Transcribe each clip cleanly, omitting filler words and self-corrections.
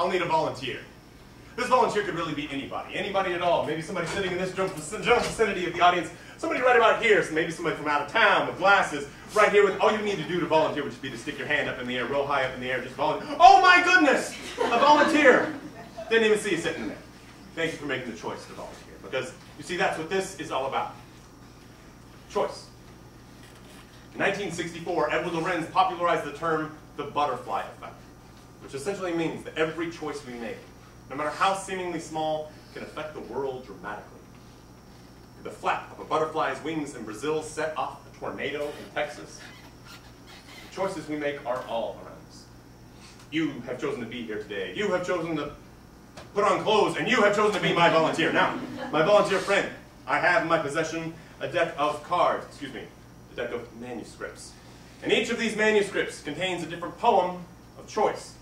I'll need a volunteer. This volunteer could really be anybody, anybody at all. Maybe somebody sitting in this general vicinity of the audience, somebody right about here, so maybe somebody from out of town with glasses, right here. With all you need to do to volunteer would just be to stick your hand up in the air, real high up in the air, just volunteer. Oh my goodness, a volunteer! Didn't even see you sitting there. Thank you for making the choice to volunteer, because you see, that's what this is all about. Choice. In 1964, Edward Lorenz popularized the term the butterfly effect, which essentially means that every choice we make, no matter how seemingly small, can affect the world dramatically. The flap of a butterfly's wings in Brazil set off a tornado in Texas. The choices we make are all around us. You have chosen to be here today. You have chosen to put on clothes, and you have chosen to be my volunteer. Now, my volunteer friend, I have in my possession a deck of cards, a deck of manuscripts. And each of these manuscripts contains a different poem of choice.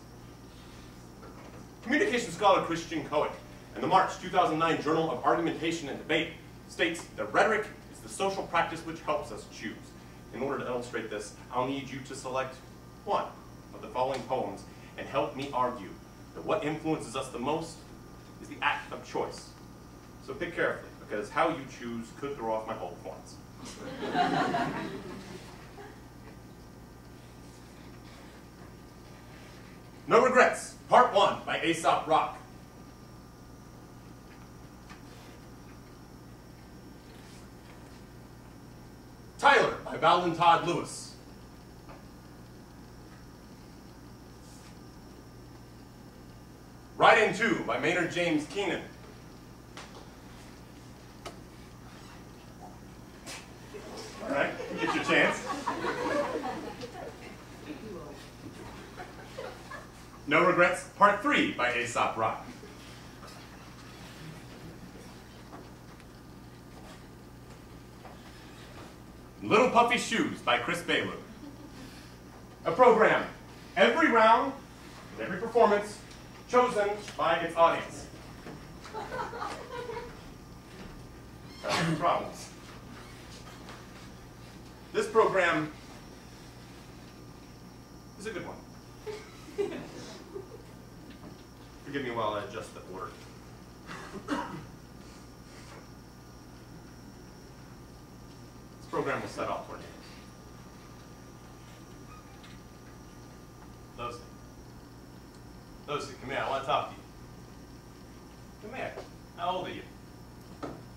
Communication scholar Christian Cohen, in the March 2009 Journal of Argumentation and Debate, states that rhetoric is the social practice which helps us choose. In order to illustrate this, I'll need you to select one of the following poems and help me argue that what influences us the most is the act of choice. So pick carefully, because how you choose could throw off my whole points. No Regrets, Part 1 by Aesop Rock. Tyler by Baldwin Todd Lewis. Right in Two by Maynard James Keenan. All right, get your chance. No Regrets, Part 3 by Aesop Rock. Little Puffy Shoes by Chris Ballou. A program, every round, and every performance, chosen by its audience. Two problems. This program is a good one. Forgive me while I adjust the order. This program will set off tornadoes. Lucy, come here, I want to talk to you. Come here. How old are you?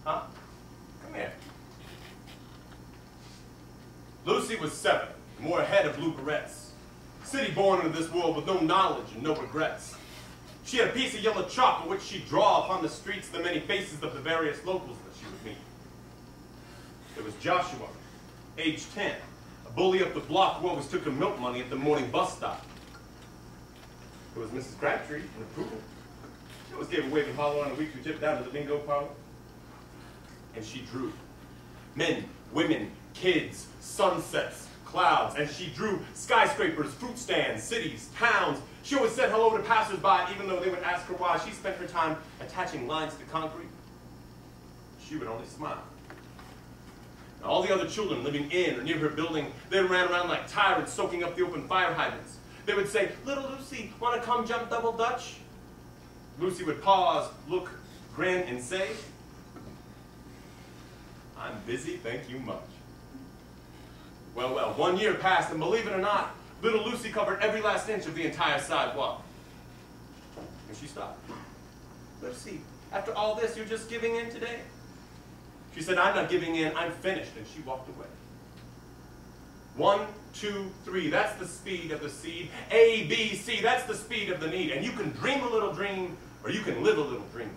Huh? Come here. Lucy was 7, and wore a head of blue barrettes. City born into this world with no knowledge and no regrets. She had a piece of yellow chalk on which she'd draw upon the streets the many faces of the various locals that she would meet. There was Joshua, age 10, a bully up the block who always took her milk money at the morning bus stop. There was Mrs. Crabtree in approval. She always gave a waving hollow on a weekly trip down to the bingo parlor. And she drew men, women, kids, sunsets, clouds, and she drew skyscrapers, fruit stands, cities, towns. She always said hello to passers-by, even though they would ask her why. She spent her time attaching lines to concrete. She would only smile. Now, all the other children living in or near her building, they ran around like tyrants, soaking up the open fire hydrants. They would say, "Little Lucy, want to come jump double dutch?" Lucy would pause, look, grin, and say, "I'm busy, thank you much." Well, 1 year passed, and believe it or not, little Lucy covered every last inch of the entire sidewalk. And she stopped. "Lucy, after all this, you're just giving in today?" She said, "I'm not giving in, I'm finished," and she walked away. 1, 2, 3, that's the speed of the seed. A, B, C, that's the speed of the need. And you can dream a little dream, or you can live a little dream.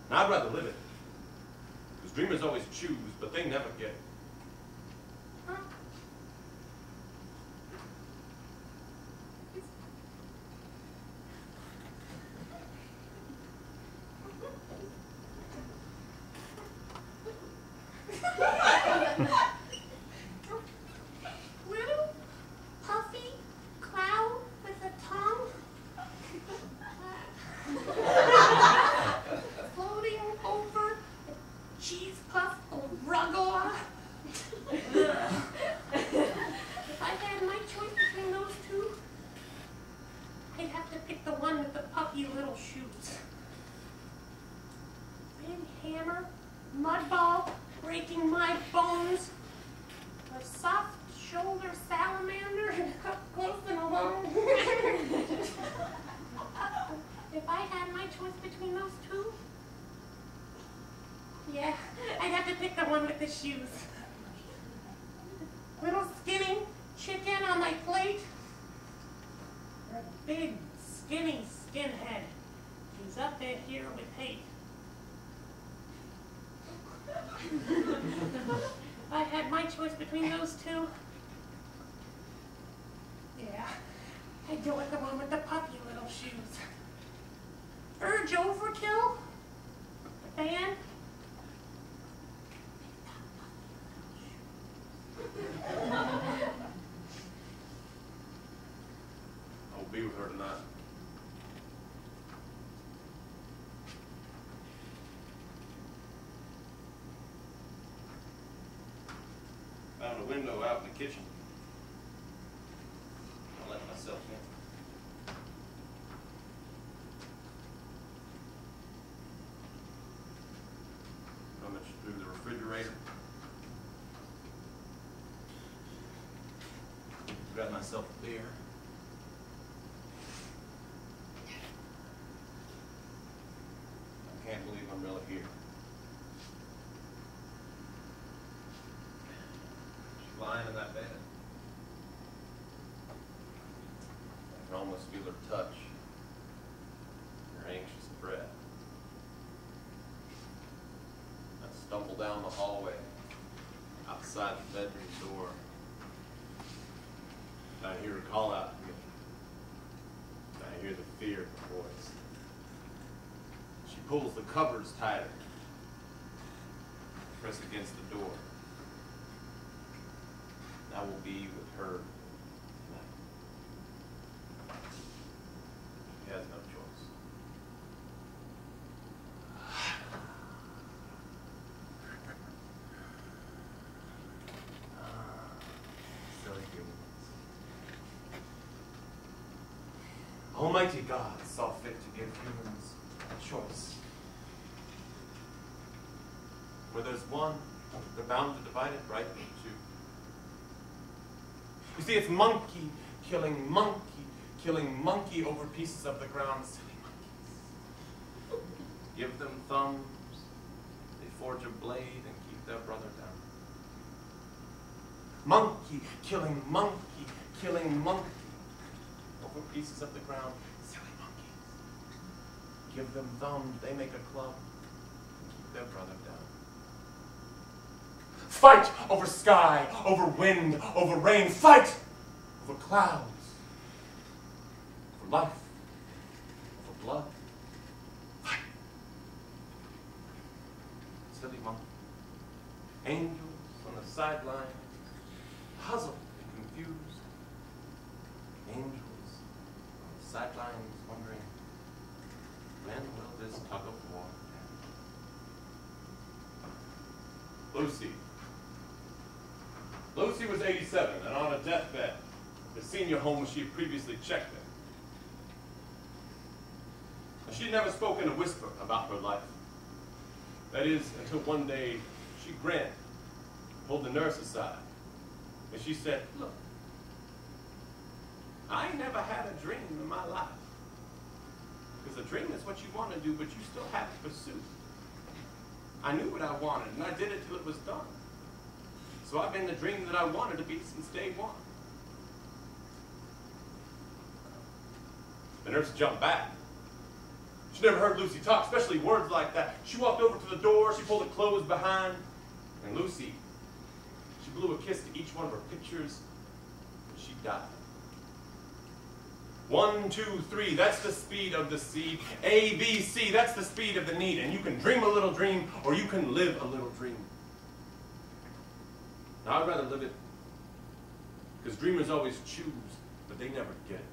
And I'd rather live it. Because dreamers always choose, but they never get it. Little puffy cloud with a tongue floating over a cheese puff arugula. If I had my choice between those two, I'd have to pick the one puffy little shoes. Big hammer, mud ball, breaking my bones. A soft shoulder salamander, up close and alone. If I had my choice between those two, yeah, I'd have to pick the one with the shoes. Little skinny chicken on my plate. Or a big, skinny skinhead who's up in here with hate. If I had my choice between those two, yeah, I'd go with the one with the puffy little shoes. Urge Overkill, the band. I will be with her tonight. Found a window out in the kitchen. I'll let myself in. Rummage through the refrigerator. Got myself a beer. I can't believe I'm really here. She's lying in that bed. I can almost feel her touch, her anxious breath. I stumble down the hallway, outside the bedroom door. I hear her call out to me. I hear the fear in her voice. She pulls the covers tighter. Press against the door. I will be with her tonight. She has no choice. Silly humans. Almighty God saw fit to give humans a choice. Where there's one, they're bound to divide it right in two. You see, it's monkey killing monkey over pieces of the ground. Silly monkeys. Give them thumbs, they forge a blade and keep their brother down. Monkey killing monkey over pieces of the ground. Silly monkeys. Give them thumbs, they make a club and keep their brother down. Fight over sky, over wind, over rain. Fight over clouds, for life, for blood. Fight. Silly monkey. Angels on the sideline, puzzled and confused. Angels on the sidelines wondering, when will this tug of war end? Lucy. Lucy was 87 and on a deathbed, the senior home she had previously checked in. She'd never spoken a whisper about her life. That is, until one day she grinned, pulled the nurse aside, and she said, "Look, I ain't never had a dream in my life. Because a dream is what you want to do, but you still have to pursue. I knew what I wanted, and I did it till it was done. So I've been the dream that I wanted to be since day one." The nurse jumped back. She never heard Lucy talk, especially words like that. She walked over to the door, she pulled it closed behind, and Lucy, she blew a kiss to each one of her pictures, and she died. 1, 2, 3, that's the speed of the seed. A, B, C, that's the speed of the need. And you can dream a little dream, or you can live a little dream. Now, I'd rather live it, because dreamers always choose, but they never get it.